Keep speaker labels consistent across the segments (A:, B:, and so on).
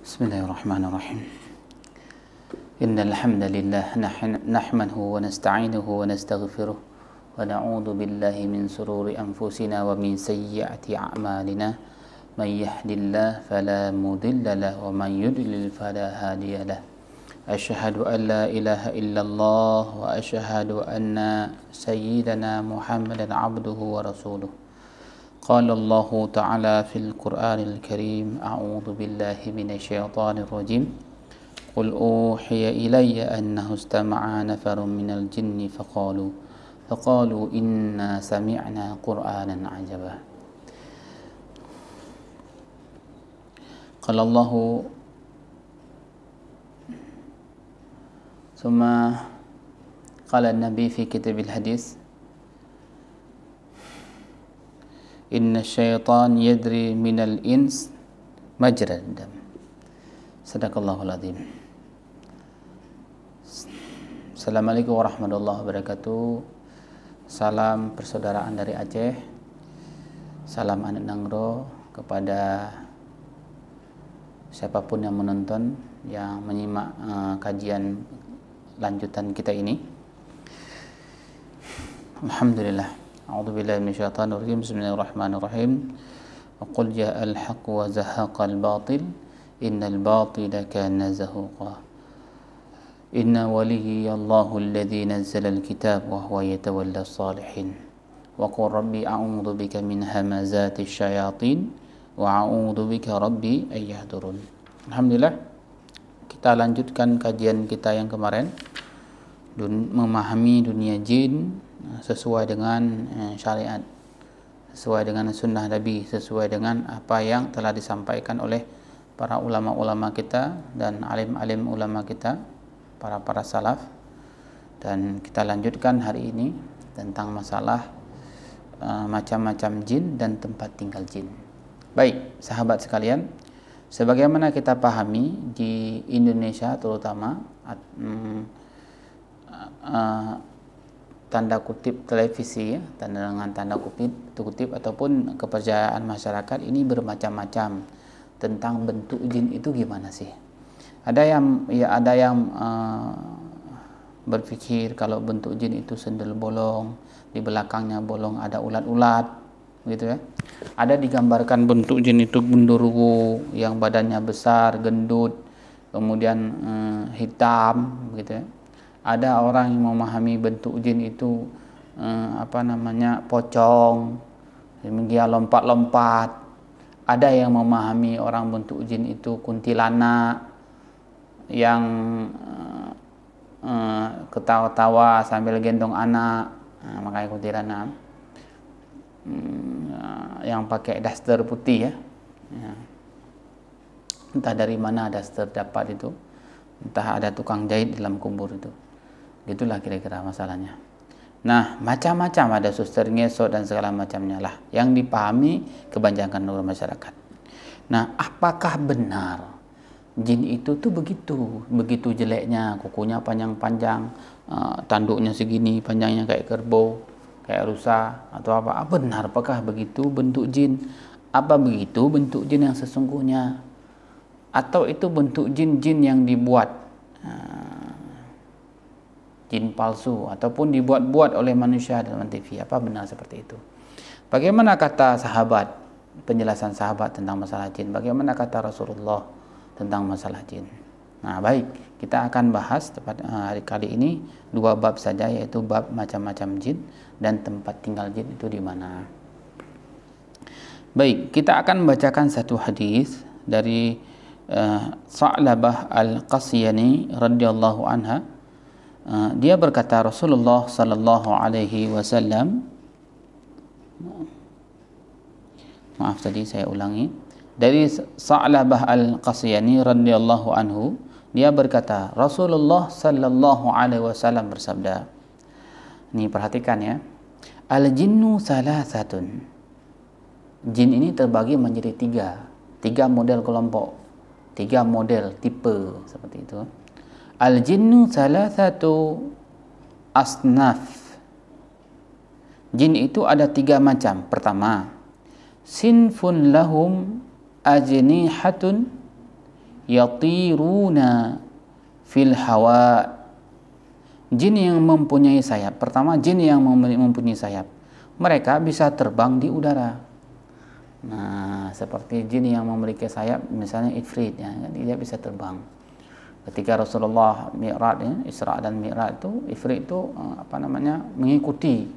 A: Bismillahirrahmanirrahim. Innal hamdalillah nahmaduhu wa nasta'inuhu wa nastaghfiruh wa na'udzu billahi min shururi anfusina wa min sayyiati a'malina. May yahdihillahu fala mudilla lahu wa man yudlil fala hadiya lahu. Asyhadu an la ilaha illallah wa asyhadu anna sayyidana Muhammadan 'abduhu wa rasuluh. قال الله تعالى في القرآن الكريم أعوذ بالله من الشيطان الرجيم قل أوحي إلي أنه استمع نفر من الجن فقالوا إنا سمعنا قرآنا عجبا قال الله ثم قال النبي في كتاب الحديث Inna syaitan yadri minal ins majrad dam. Sadaqallahul azim. Assalamualaikum warahmatullahi wabarakatuh. Salam persaudaraan dari Aceh. Salam anak Nangro kepada siapapun yang menonton, yang menyimak kajian lanjutan kita ini. Alhamdulillah. A'udzu billahi minasyaitonir rajim. Bismillahirrahmanirrahim. Qul ja'al haqq wa zahaqal batil innal batila kana zahuqa. Inna waliyallahu alladhi nazzala alkitab wa huwa yatawalla as-salihin. Wa qul rabbi a'udzu bika min hamazati syayatin wa a'udzu bika rabbi ay yahdurun. Alhamdulillah, kita lanjutkan kajian kita yang kemarin, memahami dunia jin sesuai dengan syariat, sesuai dengan sunnah Nabi, sesuai dengan apa yang telah disampaikan oleh para ulama-ulama kita dan alim-alim ulama kita, para salaf. Dan kita lanjutkan hari ini tentang masalah macam-macam jin dan tempat tinggal jin. Baik, sahabat sekalian, sebagaimana kita pahami di Indonesia terutama tanda kutip televisi, tanda dengan tanda kutip ataupun kepercayaan masyarakat ini bermacam-macam tentang bentuk jin itu gimana sih. Ada yang berpikir kalau bentuk jin itu sendal bolong, di belakangnya bolong ada ulat-ulat, gitu ya. Ada digambarkan bentuk jin itu genderuwo yang badannya besar, gendut, kemudian hitam, gitu ya. Ada orang yang memahami bentuk jin itu pocong, dia lompat-lompat. Ada yang memahami orang bentuk jin itu kuntilanak yang ketawa-tawa sambil gendong anak, makanya kuntilanak. Yang pakai daster putih ya. Entah dari mana daster dapat itu, entah ada tukang jahit dalam kubur itu. Gitulah kira-kira masalahnya. Nah, macam-macam, ada suster ngesot dan segala macamnya lah yang dipahami kebanyakan orang masyarakat. Nah, apakah benar jin itu tuh begitu jeleknya, kukunya panjang-panjang, tanduknya segini panjangnya kayak kerbau, kayak rusa atau apa? Benar apakah begitu bentuk jin? Apa begitu bentuk jin yang sesungguhnya? Atau itu bentuk jin-jin yang dibuat, jin palsu ataupun dibuat-buat oleh manusia dalam TV? Apa benar seperti itu? Bagaimana kata sahabat, penjelasan sahabat tentang masalah jin? Bagaimana kata Rasulullah tentang masalah jin? Nah, baik, kita akan bahas hari kali ini 2 bab saja, yaitu bab macam-macam jin dan tempat tinggal jin itu di mana. Baik, kita akan membacakan satu hadis dari Sa'labah Al-Qasyani radhiyallahu anha. Dia berkata, Rasulullah sallallahu alaihi wasallam, maaf tadi saya ulangi, dari Sa'labah Al-Qasyani radhiyallahu anhu, dia berkata, Rasulullah sallallahu alaihi wasallam bersabda. Ini perhatikan ya. Al-jinnu salasatun. Jin ini terbagi menjadi 3 model kelompok, 3 model tipe seperti itu. Al-jinnu salasatu asnaf. Jin itu ada 3 macam. Pertama, sinfun lahum ajnihatun yatiruna fil hawa. Jin yang mempunyai sayap. Pertama, jin yang mempunyai sayap, mereka bisa terbang di udara. Nah, seperti jin yang memiliki sayap, misalnya ifrit, ya, dia bisa terbang. Ketika Rasulullah Mi'raj, ya, Isra dan Mi'raj itu, ifrit itu mengikuti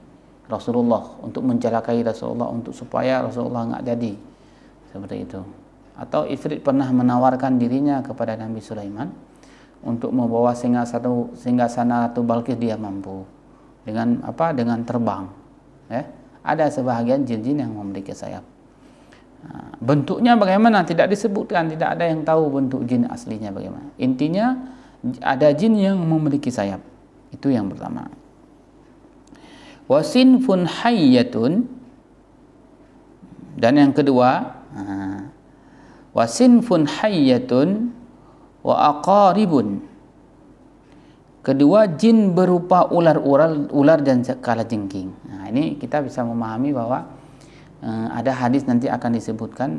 A: Rasulullah untuk mencelakai Rasulullah, untuk supaya Rasulullah nggak jadi, seperti itu. Atau ifrit pernah menawarkan dirinya kepada Nabi Sulaiman untuk membawa singgasana Ratu Balqis, dia mampu dengan terbang. Ya, ada sebahagian jin-jin yang memiliki sayap. Nah, bentuknya bagaimana tidak disebutkan, tidak ada yang tahu bentuk jin aslinya bagaimana. Intinya ada jin yang memiliki sayap. Itu yang pertama. Wasinfun hayyatun, dan yang kedua, wasinfun hayyatun wa aqaribun. Kedua, jin berupa ular dan kalajengking. Nah, ini kita bisa memahami bahwa ada hadis nanti akan disebutkan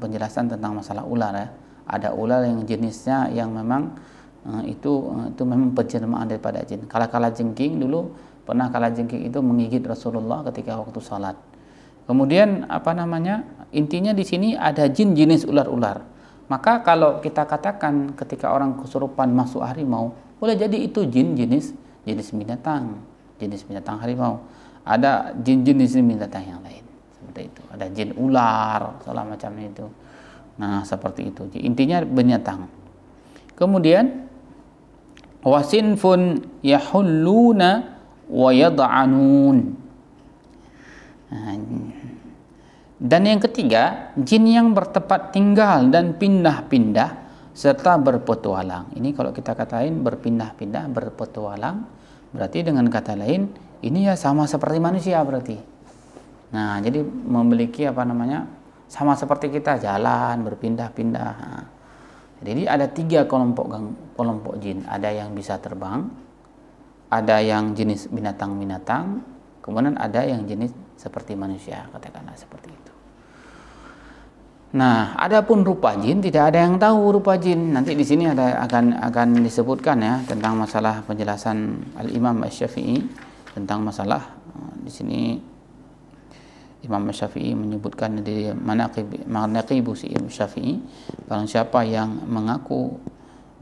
A: penjelasan tentang masalah ular, ya. Ada ular yang jenisnya yang memang itu memang penjelmaan daripada jin. Kalajengking dulu pernah kalajengking itu menggigit Rasulullah ketika waktu salat. Kemudian intinya di sini ada jin jenis ular-ular. Maka kalau kita katakan ketika orang kesurupan masuk harimau, boleh jadi itu jin jenis binatang harimau. Ada jin jenis binatang yang lain. Seperti itu. Ada jin ular, segala macamnya itu. Nah, seperti itu. Intinya binatang. Kemudian wasinfun yahulluna wa yad'anun. Dan yang ketiga, jin yang bertempat tinggal dan pindah-pindah serta berpetualang. Ini kalau kita katain berpindah-pindah, berpetualang, berarti dengan kata lain ini ya sama seperti manusia berarti. Nah, jadi memiliki sama seperti kita, jalan, berpindah-pindah. Nah, jadi ada 3 kelompok jin. Ada yang bisa terbang, ada yang jenis binatang-binatang, kemudian ada yang jenis seperti manusia, katakanlah seperti itu. Nah, adapun rupa jin tidak ada yang tahu rupa jin. Nanti di sini akan disebutkan, ya, tentang masalah penjelasan Al-Imam Asy-Syafi'i tentang masalah di sini. Imam Syafi'i menyebutkan di Manaqibu Syafi'i, barang siapa yang mengaku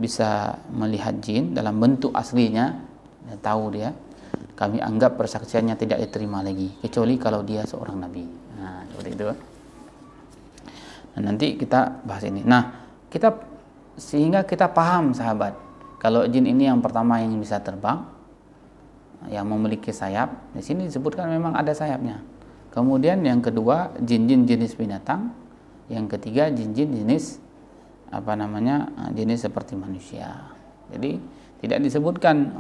A: bisa melihat jin dalam bentuk aslinya, tahu dia, kami anggap persaksiannya tidak diterima lagi, kecuali kalau dia seorang nabi. Nah, seperti itu. Nah, nanti kita bahas ini. Nah, sehingga kita paham, sahabat, kalau jin ini yang pertama yang bisa terbang, yang memiliki sayap. Di sini disebutkan memang ada sayapnya. Kemudian yang kedua, jin-jin jenis binatang. Yang ketiga, jin-jin jenis jenis seperti manusia. Jadi tidak disebutkan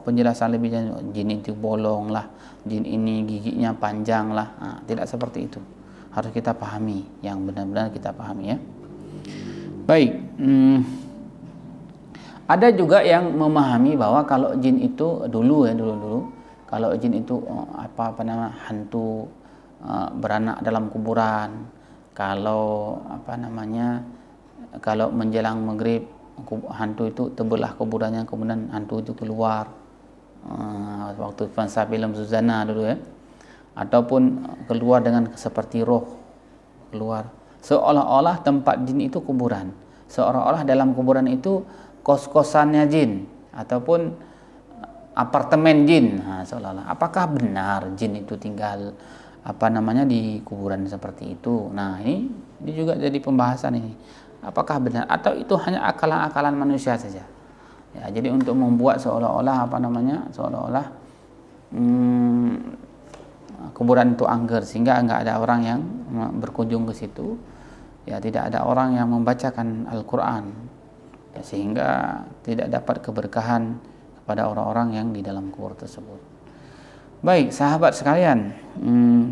A: penjelasan lebih lanjut, jin itu bolong lah, jin ini giginya panjang lah. Nah, tidak seperti itu. Harus kita pahami, yang benar-benar kita pahami, ya. Baik. Ada juga yang memahami bahwa kalau jin itu dulu kalau jin itu hantu beranak dalam kuburan. Kalau kalau menjelang maghrib hantu itu terbelah kuburannya, kemudian hantu itu keluar, waktu fasa film Suzana dulu, ya. Ataupun keluar dengan seperti roh keluar, seolah-olah tempat jin itu kuburan, seolah-olah dalam kuburan itu kos-kosannya jin ataupun apartemen jin. Nah, seolah-olah. Apakah benar jin itu tinggal di kuburan seperti itu? Nah, ini juga jadi pembahasan ini. Apakah benar atau itu hanya akalan-akalan manusia saja? Ya, jadi untuk membuat seolah-olah kuburan itu angker, sehingga enggak ada orang yang berkunjung ke situ. Ya, tidak ada orang yang membacakan Al-Qur'an. Ya, sehingga tidak dapat keberkahan kepada orang-orang yang di dalam kubur tersebut. Baik, sahabat sekalian,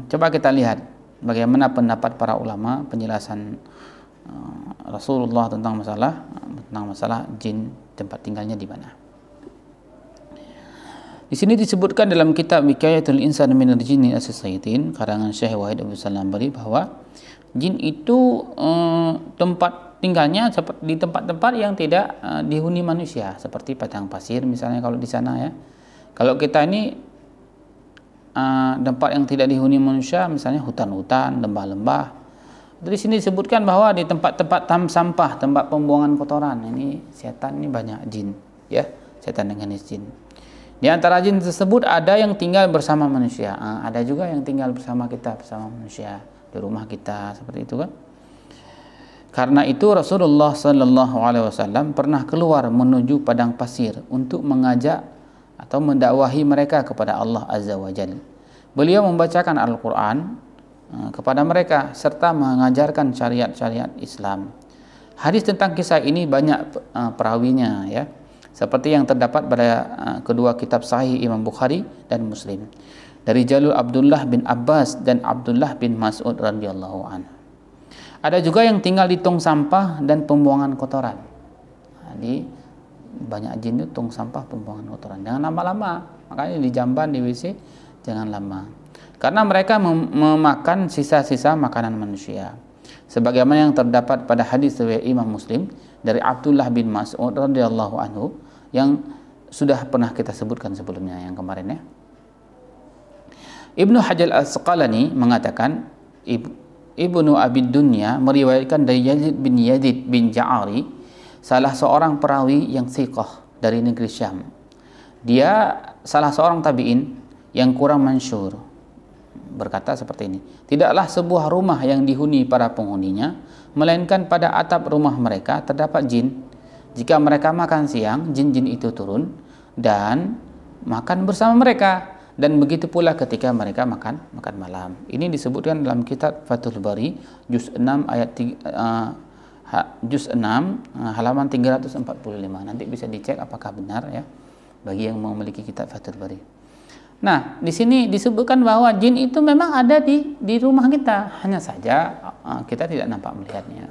A: coba kita lihat bagaimana pendapat para ulama penjelasan Rasulullah tentang masalah jin, tempat tinggalnya di mana. Di sini disebutkan dalam kitab Wiqayatul Insan minal Jinni As-Sayyitin karangan Syekh Wahid Abdul Salam Bari bahwa jin itu tempat tinggalnya di tempat-tempat yang tidak dihuni manusia, seperti padang pasir misalnya kalau di sana ya. Kalau kita ini tempat yang tidak dihuni manusia, misalnya hutan-hutan, lembah-lembah. Di sini disebutkan bahwa di tempat-tempat sampah, tempat pembuangan kotoran, ini setan ini banyak jin, ya, setan dengan jin. Di antara jin tersebut ada yang tinggal bersama manusia, ada juga yang tinggal bersama kita, bersama manusia di rumah kita, seperti itu kan. Karena itu Rasulullah Sallallahu Alaihi Wasallam pernah keluar menuju padang pasir untuk mengajak atau mendakwahi mereka kepada Allah Azza wa Jalla. Beliau membacakan Al-Quran kepada mereka serta mengajarkan syariat-syariat Islam. Hadis tentang kisah ini banyak perawinya, ya, seperti yang terdapat pada kedua kitab sahih Imam Bukhari dan Muslim dari jalur Abdullah bin Abbas dan Abdullah bin Mas'ud radhiyallahu anhu. Ada juga yang tinggal di tong sampah dan pembuangan kotoran. Jadi banyak jin itu tong sampah, pembuangan kotoran. Jangan lama-lama, makanya di jamban, di WC jangan lama. Karena mereka memakan sisa-sisa makanan manusia. Sebagaimana yang terdapat pada hadis riwayat Imam Muslim dari Abdullah bin Mas'ud radhiyallahu anhu yang sudah pernah kita sebutkan sebelumnya yang kemarin ya. Ibnu Hajar Al-Asqalani mengatakan Ibnu Abi Dunya meriwayatkan dari Yazid bin Ja'ari, salah seorang perawi yang thiqah dari negeri Syam. Dia salah seorang tabi'in yang kurang masyhur, berkata seperti ini: tidaklah sebuah rumah yang dihuni para penghuninya, melainkan pada atap rumah mereka terdapat jin. Jika mereka makan siang, jin-jin itu turun dan makan bersama mereka, dan begitu pula ketika mereka makan malam. Ini disebutkan dalam kitab Fathul Bari juz 6 ayat juz 6 halaman 345. Nanti bisa dicek apakah benar ya bagi yang memiliki kitab Fathul Bari. Nah, di sini disebutkan bahwa jin itu memang ada di rumah kita, hanya saja kita tidak nampak melihatnya.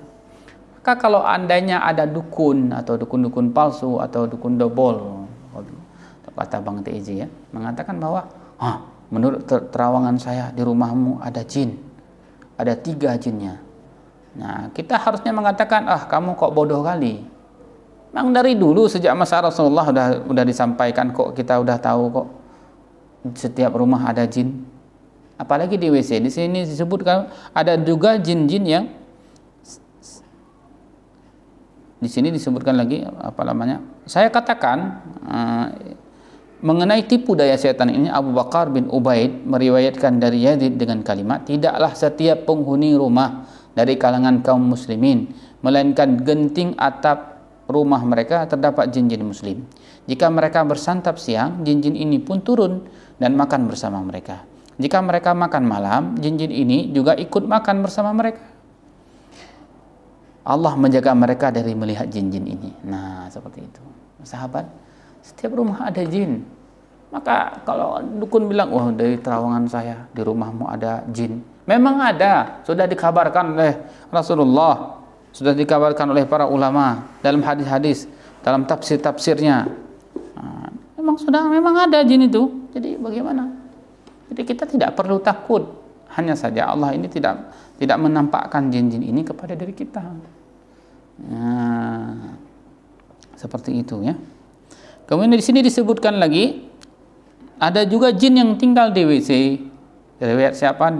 A: Maka kalau andainya ada dukun atau dukun-dukun palsu atau dukun dobol, kata Bang TJ ya, mengatakan bahwa menurut terawangan saya di rumahmu ada jin, ada 3 jinnya. Nah, kita harusnya mengatakan, kamu kok bodoh kali. Memang dari dulu sejak masa Rasulullah udah disampaikan kok, kita udah tahu kok setiap rumah ada jin. Apalagi di WC. Di sini disebutkan ada juga jin-jin yang di sini disebutkan lagi saya katakan mengenai tipu daya setan ini, Abu Bakar bin Ubaid meriwayatkan dari Yazid dengan kalimat, tidaklah setiap penghuni rumah dari kalangan kaum muslimin melainkan genting atap rumah mereka terdapat jin-jin muslim. Jika mereka bersantap siang, jin-jin ini pun turun dan makan bersama mereka. Jika mereka makan malam, jin-jin ini juga ikut makan bersama mereka. Allah menjaga mereka dari melihat jin-jin ini. Nah, seperti itu. Sahabat, setiap rumah ada jin. Maka kalau dukun bilang, dari terawangan saya di rumahmu ada jin. Memang ada, sudah dikabarkan oleh Rasulullah, sudah dikabarkan oleh para ulama dalam hadis-hadis, dalam tafsir-tafsirnya. Memang ada jin itu. Jadi bagaimana? Jadi kita tidak perlu takut. Hanya saja Allah ini tidak menampakkan jin-jin ini kepada diri kita. Nah, seperti itu ya. Kemudian di sini disebutkan lagi ada juga jin yang tinggal di WC. Riwayat siapa?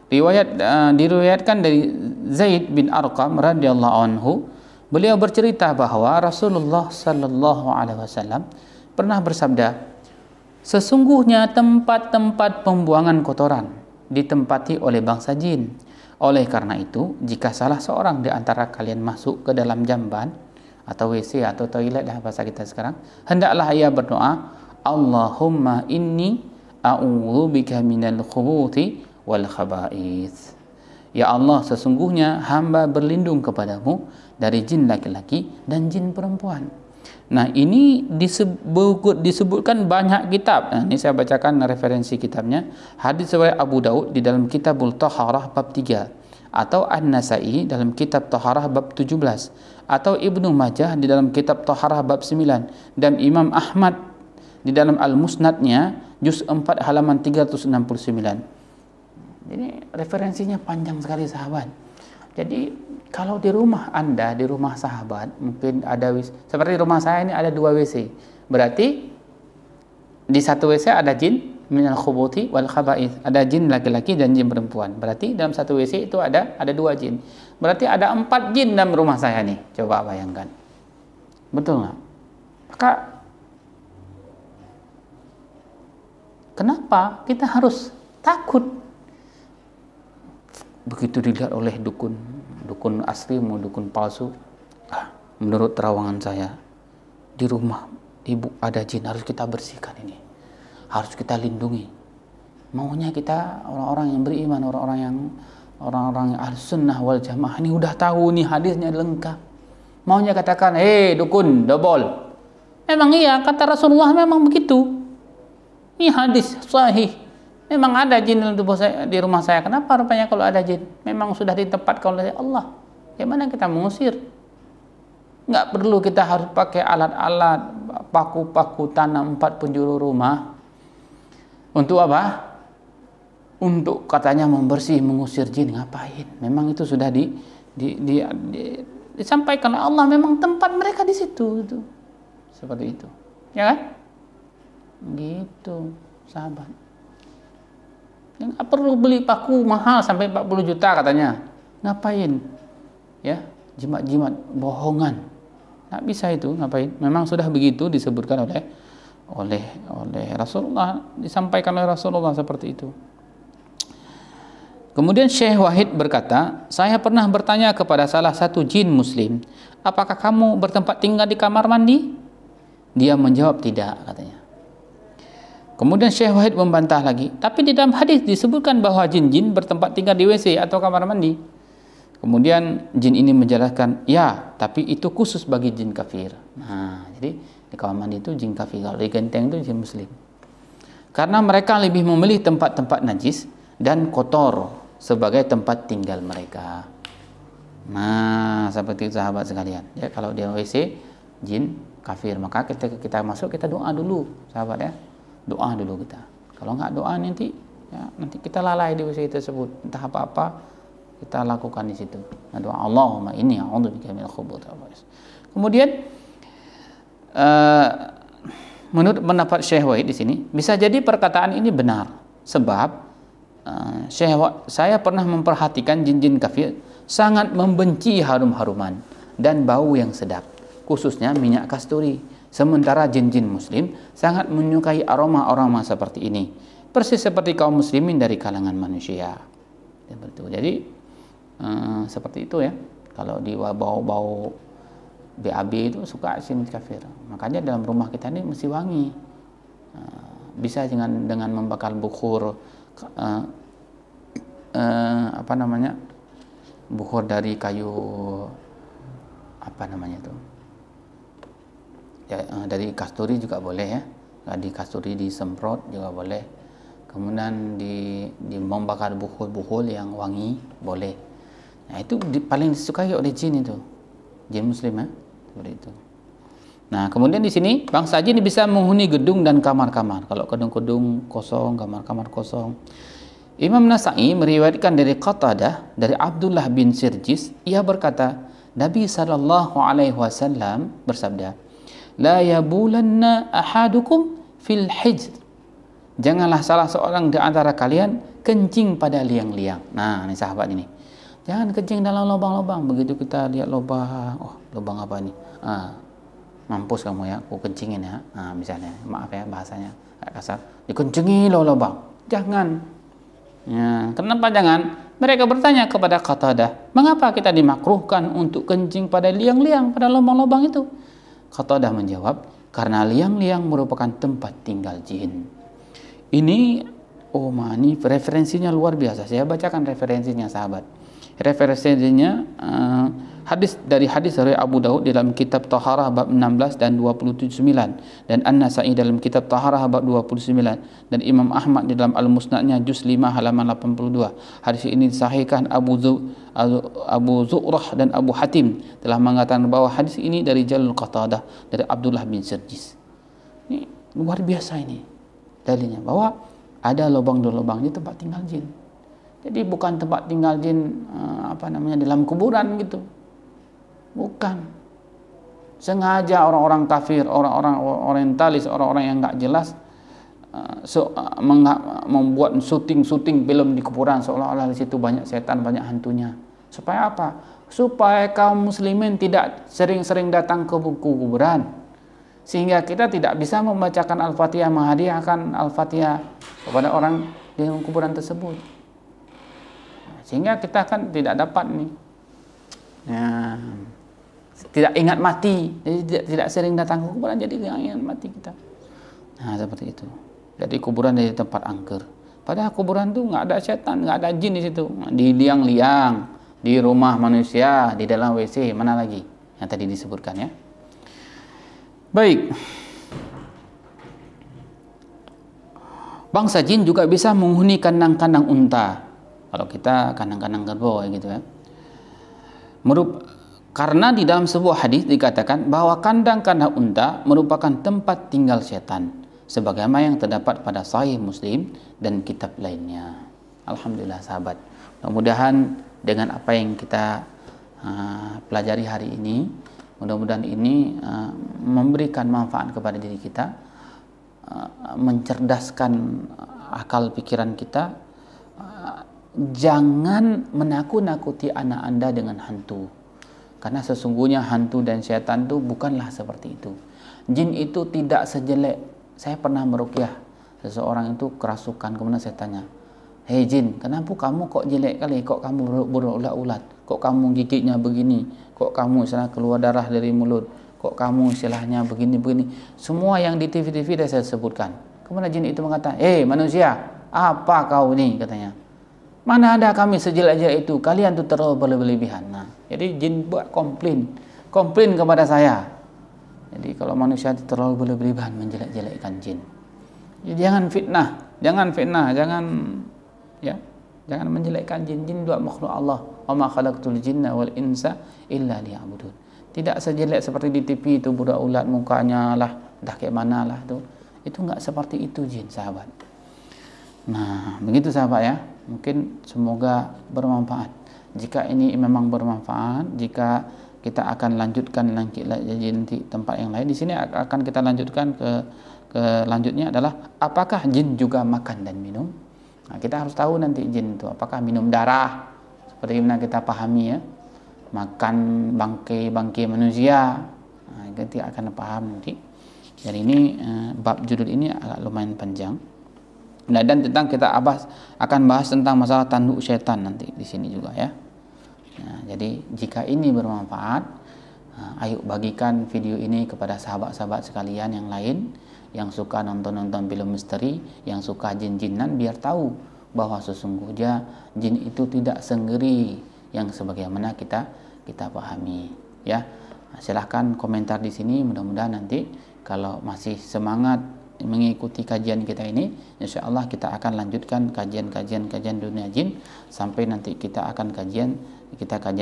A: Diriwayatkan dari Zaid bin Arqam radhiyallahu anhu. Beliau bercerita bahwa Rasulullah sallallahu alaihi wasallam pernah bersabda, sesungguhnya tempat-tempat pembuangan kotoran ditempati oleh bangsa jin. Oleh karena itu, jika salah seorang di antara kalian masuk ke dalam jamban atau WC atau toilet bahasa kita sekarang, hendaklah ia berdoa, Allahumma inni a'udzubika minal khubuthi wal khaba'ith. Ya Allah, sesungguhnya hamba berlindung kepadamu dari jin laki-laki dan jin perempuan. Nah, ini disebutkan banyak kitab. Nah, ini saya bacakan referensi kitabnya. Hadis riwayat Abu Daud di dalam Kitabul Taharah bab 3, atau An-Nasa'i dalam Kitab Taharah bab 17, atau Ibnu Majah di dalam Kitab Taharah bab 9, dan Imam Ahmad di dalam Al-Musnadnya juz 4 halaman 369. Jadi referensinya panjang sekali sahabat. Jadi kalau di rumah Anda, di rumah sahabat, mungkin ada seperti rumah saya ini ada 2 WC. Berarti di satu WC ada jin minal khubuthi wal khaba'ith. Ada jin laki-laki dan jin perempuan. Berarti dalam satu WC itu ada 2 jin. Berarti ada 4 jin dalam rumah saya nih. Coba bayangkan. Betul nggak? Maka kenapa kita harus takut? Begitu dilihat oleh dukun asli mau dukun palsu, menurut terawangan saya, di rumah ibu ada jin, harus kita bersihkan ini, harus kita lindungi. Maunya kita orang-orang yang beriman, orang-orang yang ahli sunnah wal jamaah ini udah tahu nih hadisnya lengkap. Maunya katakan, dukun, dobol. Memang iya, kata Rasulullah memang begitu. Ini hadis sahih. Memang ada jin di rumah saya. Kenapa rupanya kalau ada jin? Memang sudah ditempatkan oleh Allah. Gimana kita mengusir? Nggak perlu kita harus pakai alat-alat, paku-paku tanam 4 penjuru rumah. Untuk apa? Untuk katanya membersih, mengusir jin. Ngapain? Memang itu sudah disampaikan oleh Allah. Memang tempat mereka di situ. Itu. Seperti itu. Ya kan? Gitu, sahabat. Nggak perlu beli paku mahal sampai 40 juta katanya. Ngapain? Ya, jimat-jimat bohongan. Nggak bisa itu, ngapain? Memang sudah begitu disebutkan oleh Rasulullah, disampaikan oleh Rasulullah seperti itu. Kemudian Syekh Wahid berkata, saya pernah bertanya kepada salah satu jin muslim, apakah kamu bertempat tinggal di kamar mandi? Dia menjawab tidak, katanya. Kemudian Syekh Wahid membantah lagi, tapi di dalam hadis disebutkan bahwa jin-jin bertempat tinggal di WC atau kamar mandi. Kemudian jin ini menjelaskan, ya, tapi itu khusus bagi jin kafir. Nah, jadi di kamar mandi itu jin kafir, kalau di genteng itu jin muslim. Karena mereka lebih memilih tempat-tempat najis dan kotor sebagai tempat tinggal mereka. Nah, seperti itu sahabat sekalian. Ya, kalau di WC jin kafir, maka ketika kita masuk kita doa dulu, sahabat ya. Doa dulu kita. Kalau nggak doa nanti kita lalai di WC tersebut. Entah apa-apa kita lakukan di situ. Nah, doa Allahumma inni a'udzubika minal khubuthi wal khaba'ith. Kemudian menurut pendapat Syekh Wahid di sini, bisa jadi perkataan ini benar. Sebab saya pernah memperhatikan jin-jin kafir sangat membenci harum-haruman dan bau yang sedap, khususnya minyak kasturi. Sementara jin-jin muslim sangat menyukai aroma-aroma seperti ini. Persis seperti kaum muslimin dari kalangan manusia. Jadi seperti itu ya. Kalau di bau-bau BAB itu suka jin kafir. Makanya dalam rumah kita ini mesti wangi. Bisa dengan membakar bukhur bukhur dari kayu dari kasturi juga boleh ya. Di kasturi disemprot juga boleh. Kemudian membakar bukhul yang wangi boleh. Nah, itu paling disukai oleh jin itu. Jin muslim ya. Seperti itu. Nah, kemudian di sini bangsa jin bisa menghuni gedung dan kamar-kamar. Kalau gedung-gedung kosong, kamar-kamar kosong. Imam Nasa'i meriwayatkan dari Qatadah dari Abdullah bin Sirjis, ia berkata, Nabi sallallahu alaihi wasallam bersabda, la yabulanna ahadukum fil hijr. Janganlah salah seorang di antara kalian kencing pada liang-liang. Nah, ini sahabat ini. Jangan kencing dalam lubang-lubang. Begitu kita lihat lubang, lubang apa nih? Mampus kamu ya, aku kencingin ya. Misalnya, maaf ya bahasanya agak kasar. Dikencingin lubang. Jangan. Ya, kenapa jangan? Mereka bertanya kepada Qatadah, mengapa kita dimakruhkan untuk kencing pada liang-liang, pada lubang-lubang itu? Qatadah menjawab, karena liang-liang merupakan tempat tinggal jin. Ini referensinya luar biasa. Saya bacakan referensinya sahabat. Referensinya hadis dari Abu Daud dalam kitab Taharah bab 16 dan 29, dan An-Nasa'i dalam kitab Taharah bab 29, dan Imam Ahmad di dalam Al-Musnadnya juz 5 halaman 82. Hadis ini disahihkan Abu Zu'rah dan Abu Hatim telah mengatakan bahwa hadis ini dari Jalul Qatadah dari Abdullah bin Sirjis. Ini luar biasa ini dalilnya bahwa ada lubang-lubang di tempat tinggal jin. Jadi bukan tempat tinggal jin dalam kuburan gitu. Bukan. Sengaja orang-orang kafir, orang-orang orientalis, orang-orang yang enggak jelas membuat syuting-syuting film di kuburan seolah-olah di situ banyak setan, banyak hantunya. Supaya apa? Supaya kaum muslimin tidak sering-sering datang ke kuburan. Sehingga kita tidak bisa membacakan Al-Fatihah, menghadiahkan Al-Fatihah kepada orang di kuburan tersebut. Sehingga kita kan tidak dapat nih. Ya, tidak ingat mati. Jadi tidak sering datang ke kuburan, jadi tidak ingat mati kita. Nah, seperti itu. Jadi kuburan jadi tempat angker. Padahal kuburan itu nggak ada setan, nggak ada jin di situ. Di liang-liang, di rumah manusia, di dalam WC, mana lagi yang tadi disebutkan ya. Baik. Bangsa jin juga bisa menghuni kandang-kandang unta. Kalau kita kandang-kandang kerbau gitu ya. Karena di dalam sebuah hadis dikatakan bahwa kandang-kandang unta merupakan tempat tinggal setan, sebagaimana yang terdapat pada Sahih Muslim dan kitab lainnya. Alhamdulillah sahabat. Mudah-mudahan dengan apa yang kita pelajari hari ini, mudah-mudahan ini memberikan manfaat kepada diri kita, mencerdaskan akal pikiran kita. Jangan menakut-nakuti anak Anda dengan hantu, karena sesungguhnya hantu dan setan itu bukanlah seperti itu. Jin itu tidak sejelek. Saya pernah meruqyah seseorang itu kerasukan, kemudian saya tanya, "Hei jin, kenapa kamu kok jelek kali? Kok kamu berulat-ulat? Kok kamu gigitnya begini? Kok kamu istilahnya keluar darah dari mulut? Kok kamu istilahnya begini-begini?" Semua yang di TV-TV saya sebutkan. Kemudian jin itu mengatakan, "Hei manusia, apa kau ini?" katanya. "Mana ada kami sejelek-jelek itu, kalian tuh terlalu berlebihan." Nah, jadi jin buat komplain kepada saya. Jadi kalau manusia itu terlalu berlebihan menjelek-jelekkan jin. Jadi jangan fitnah, jangan menjelekkan jin. Jin dua makhluk Allah. Wa ma khalaqtul jinna wal insa illa liya'budun. Tidak sejelek seperti di TV itu, budak ulat mukanya lah, entah kayak mana lah tuh. Itu enggak seperti itu jin, sahabat. Nah, begitu sahabat ya. Mungkin semoga bermanfaat. Jika ini memang bermanfaat, jika kita akan lanjutkan nanti tempat yang lain. Di sini akan kita lanjutkan ke lanjutnya adalah apakah jin juga makan dan minum? Nah, kita harus tahu nanti jin itu apakah minum darah seperti yang kita pahami ya, makan bangkai manusia. Nah, kita akan paham nanti. Jadi ini bab judul ini agak lumayan panjang. Nah, dan tentang kita akan bahas tentang masalah tanduk setan nanti di sini juga ya. Nah, jadi jika ini bermanfaat, ayo bagikan video ini kepada sahabat-sahabat sekalian yang lain yang suka nonton-nonton film misteri, yang suka jin-jinan, biar tahu bahwa sesungguhnya jin itu tidak sengeri yang sebagaimana kita pahami ya. Nah, silahkan komentar di sini, mudah-mudahan nanti kalau masih semangat mengikuti kajian kita ini, insyaallah kita akan lanjutkan kajian dunia jin sampai nanti kita akan kajian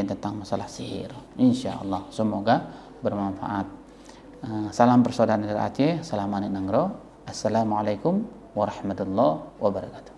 A: tentang masalah sihir. Insyaallah semoga bermanfaat. Salam persaudaraan dari Aceh, salam anak nangro. Assalamualaikum warahmatullahi wabarakatuh.